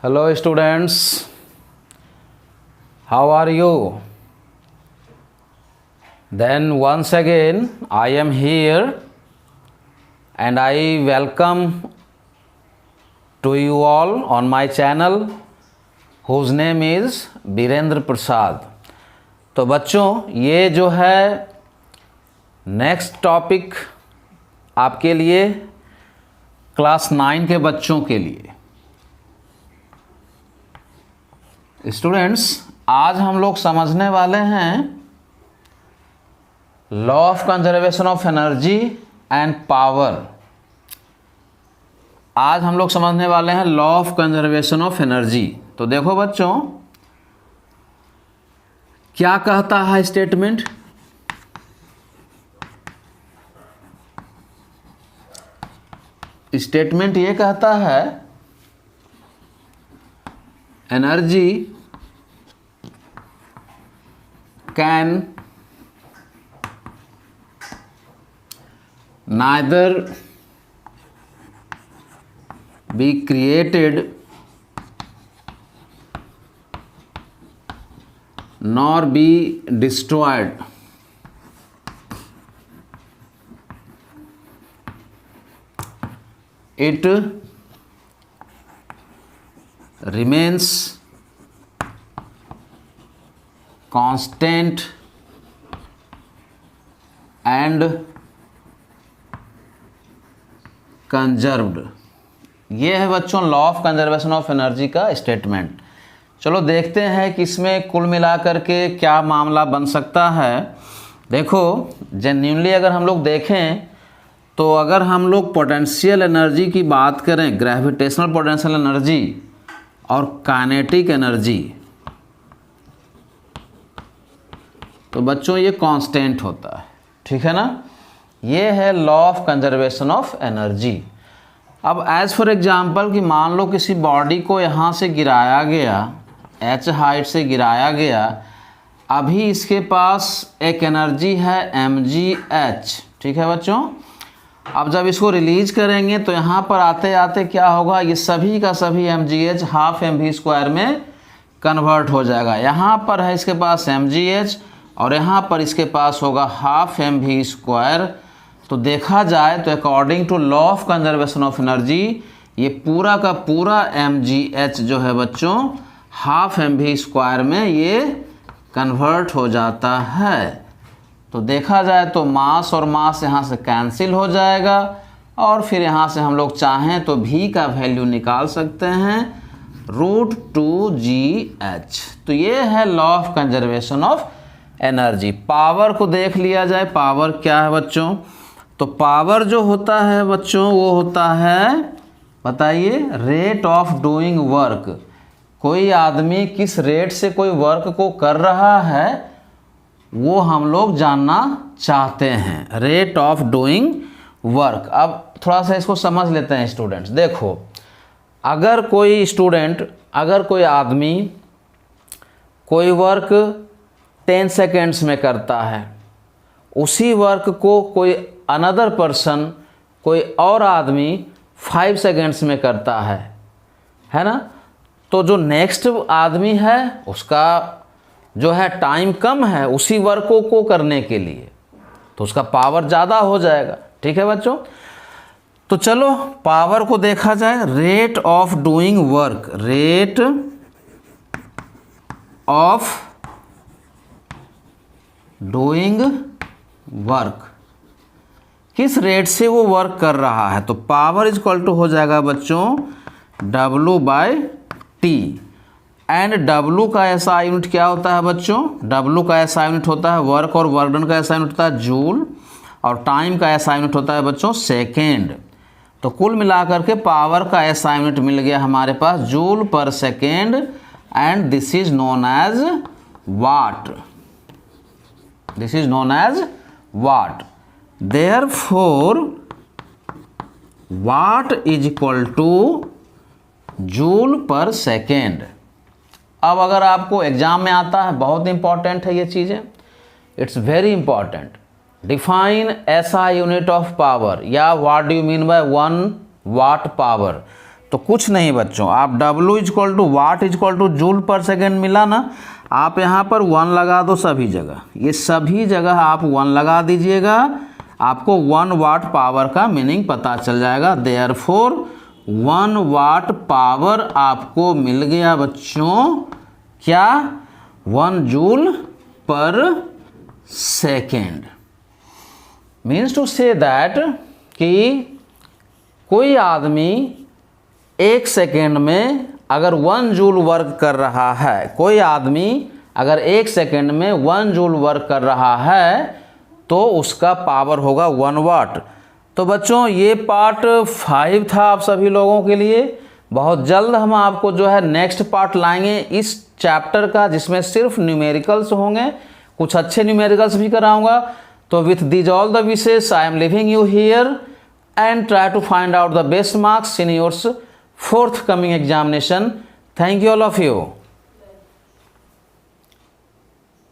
Hello students, how are you? Then once again I am here and I welcome to you all on my channel whose name is Birendra प्रसाद। तो बच्चों ये जो है next topic आपके लिए class 9 के बच्चों के लिए। स्टूडेंट्स आज हम लोग समझने वाले हैं law of conservation of energy and power. आज हम लोग समझने वाले हैं law of conservation of energy. तो देखो बच्चों क्या कहता है स्टेटमेंट। स्टेटमेंट ये कहता है energy can neither be created nor be destroyed. It remains constant and conserved. ये है बच्चों law of conservation of energy का स्टेटमेंट। चलो देखते हैं कि इसमें कुल मिलाकर के क्या मामला बन सकता है। देखो जेन्युइनली अगर हम लोग देखें तो अगर हम लोग पोटेंशियल एनर्जी की बात करें, ग्रेविटेशनल पोटेंशियल एनर्जी और काइनेटिक एनर्जी, तो बच्चों ये कांस्टेंट होता है, ठीक है ना। ये है law of conservation of energy. अब एज फॉर एग्जांपल कि मान लो किसी बॉडी को यहाँ से गिराया गया, h हाइट से गिराया गया, अभी इसके पास एक एनर्जी है mgh, ठीक है बच्चों। अब जब इसको रिलीज करेंगे तो यहाँ पर आते आते क्या होगा, ये सभी का सभी mgh हाफ mv² में कन्वर्ट हो जाएगा। यहाँ पर है इसके पास mgh और यहाँ पर इसके पास होगा हाफ mv²। तो देखा जाए तो according to law of conservation of energy ये पूरा का पूरा mgh जो है बच्चों हाफ mv² में ये कन्वर्ट हो जाता है। तो देखा जाए तो मास और मास यहाँ से कैंसिल हो जाएगा और फिर यहाँ से हम लोग चाहें तो v का वैल्यू निकाल सकते हैं √2gh। तो ये है law of conservation of energy. Power को देख लिया जाए, पावर क्या है बच्चों। तो पावर जो होता है बच्चों वो होता है, बताइए, रेट ऑफ डूइंग वर्क। कोई आदमी किस रेट से कोई वर्क को कर रहा है वो हम लोग जानना चाहते हैं, रेट ऑफ डूइंग वर्क। अब थोड़ा सा इसको समझ लेते हैं स्टूडेंट्स। देखो अगर कोई आदमी कोई वर्क 10 सेकेंड्स में करता है, उसी वर्क को कोई अनदर पर्सन, कोई और आदमी 5 सेकेंड्स में करता है ना। तो जो नेक्स्ट आदमी है उसका जो है टाइम कम है उसी वर्क को करने के लिए, तो उसका पावर ज़्यादा हो जाएगा, ठीक है बच्चों। तो चलो पावर को देखा जाए, rate of doing work, rate of doing work, किस रेट से वो वर्क कर रहा है। तो पावर इज इक्वल टू हो जाएगा बच्चों W/T। एंड W का ऐसा यूनिट क्या होता है बच्चों, W का ऐसा यूनिट होता है वर्क, और वर्क डन का ऐसा यूनिट होता है जूल, और टाइम का ऐसा यूनिट होता है बच्चों सेकेंड। तो कुल मिलाकर के पावर का ऐसा यूनिट मिल गया हमारे पास जूल पर second, and this is known as watt. This is known as watt. Therefore, watt is equal to joule per second. अब अगर आपको एग्जाम में आता है, बहुत इंपॉर्टेंट है ये चीज़ें, it's very important. Define SI unit of power, या what do you mean by 1 watt power. तो कुछ नहीं बच्चों, आप W equal to watt equal to joule पर सेकेंड मिला ना, आप यहाँ पर 1 लगा दो सभी जगह, ये सभी जगह आप 1 लगा दीजिएगा, आपको 1 वाट पावर का मीनिंग पता चल जाएगा। देयरफॉर 1 वाट पावर आपको मिल गया बच्चों, क्या? 1 जूल पर second. Means to say that कि कोई आदमी 1 सेकेंड में अगर 1 जूल वर्क कर रहा है, कोई आदमी अगर 1 सेकेंड में 1 जूल वर्क कर रहा है तो उसका पावर होगा 1 वाट। तो बच्चों ये पार्ट 5 था आप सभी लोगों के लिए। बहुत जल्द हम आपको जो है नेक्स्ट पार्ट लाएंगे इस चैप्टर का, जिसमें सिर्फ न्यूमेरिकल्स होंगे, कुछ अच्छे न्यूमेरिकल्स भी कराऊंगा। तो with these all the wishes I am living you here and try to find out the best marks in your forthcoming examination. Thank you all of you.